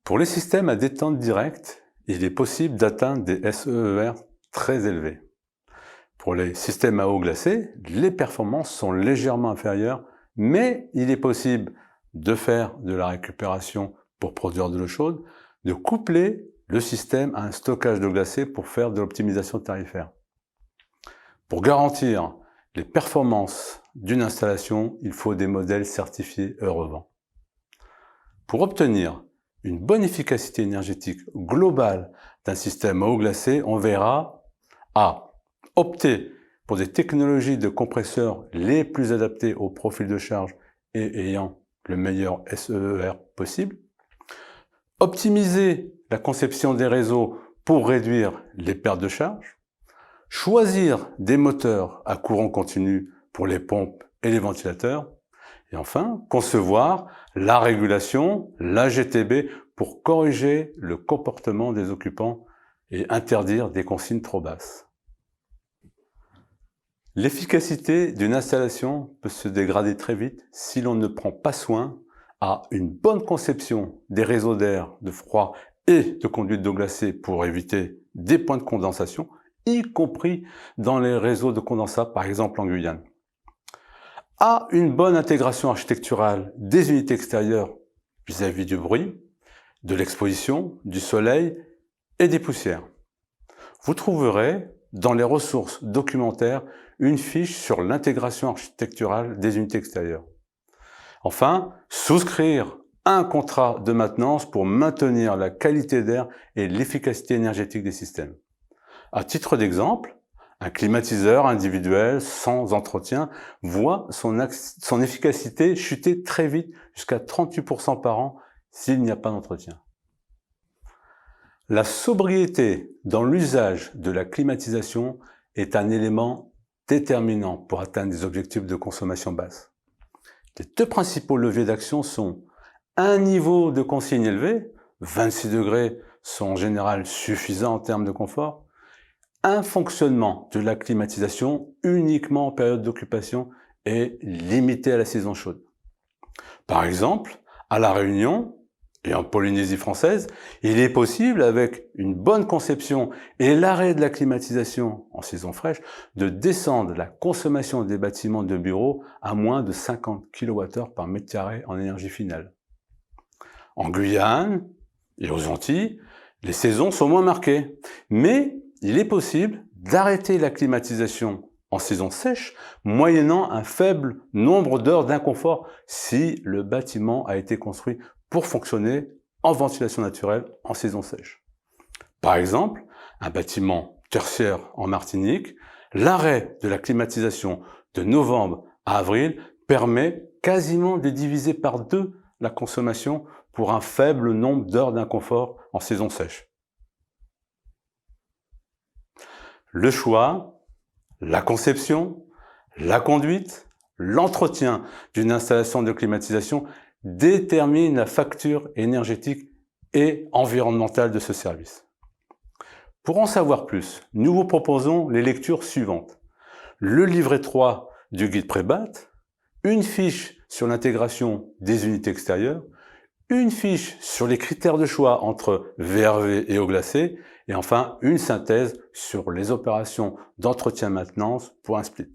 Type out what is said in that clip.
Pour les systèmes à détente directe, il est possible d'atteindre des SEER très élevés. Pour les systèmes à eau glacée, les performances sont légèrement inférieures, mais il est possible de faire de la récupération pour produire de l'eau chaude, de coupler le système à un stockage d'eau glacée pour faire de l'optimisation tarifaire. Pour garantir les performances d'une installation, il faut des modèles certifiés Eurevent. Pour obtenir une bonne efficacité énergétique globale d'un système à eau glacée, on verra à opter pour des technologies de compresseurs les plus adaptées au profil de charge et ayant le meilleur SEER possible, optimiser la conception des réseaux pour réduire les pertes de charge, choisir des moteurs à courant continu pour les pompes et les ventilateurs, et enfin, concevoir la régulation, la GTB, pour corriger le comportement des occupants et interdire des consignes trop basses. L'efficacité d'une installation peut se dégrader très vite si l'on ne prend pas soin à une bonne conception des réseaux d'air, de froid et de conduite d'eau glacée pour éviter des points de condensation, y compris dans les réseaux de condensat, par exemple en Guyane. À une bonne intégration architecturale des unités extérieures vis-à-vis du bruit, de l'exposition, du soleil et des poussières. Vous trouverez dans les ressources documentaires une fiche sur l'intégration architecturale des unités extérieures. Enfin, souscrire un contrat de maintenance pour maintenir la qualité d'air et l'efficacité énergétique des systèmes. À titre d'exemple, un climatiseur individuel sans entretien voit son efficacité chuter très vite jusqu'à 38% par an s'il n'y a pas d'entretien. La sobriété dans l'usage de la climatisation est un élément déterminant pour atteindre des objectifs de consommation basse. Les deux principaux leviers d'action sont un niveau de consigne élevé, 26 degrés sont en général suffisants en termes de confort, un fonctionnement de la climatisation uniquement en période d'occupation et limité à la saison chaude. Par exemple, à La Réunion et en Polynésie française, il est possible, avec une bonne conception et l'arrêt de la climatisation en saison fraîche, de descendre la consommation des bâtiments de bureaux à moins de 50 kWh par mètre carré en énergie finale. En Guyane et aux Antilles, les saisons sont moins marquées, mais il est possible d'arrêter la climatisation en saison sèche, moyennant un faible nombre d'heures d'inconfort si le bâtiment a été construit pour fonctionner en ventilation naturelle en saison sèche. Par exemple, un bâtiment tertiaire en Martinique, l'arrêt de la climatisation de novembre à avril permet quasiment de diviser par 2 la consommation pour un faible nombre d'heures d'inconfort en saison sèche. Le choix, la conception, la conduite, l'entretien d'une installation de climatisation déterminent la facture énergétique et environnementale de ce service. Pour en savoir plus, nous vous proposons les lectures suivantes. Le livret 3 du guide Prébat, une fiche sur l'intégration des unités extérieures, une fiche sur les critères de choix entre VRV et eau glacée, et enfin une synthèse sur les opérations d'entretien-maintenance pour un split.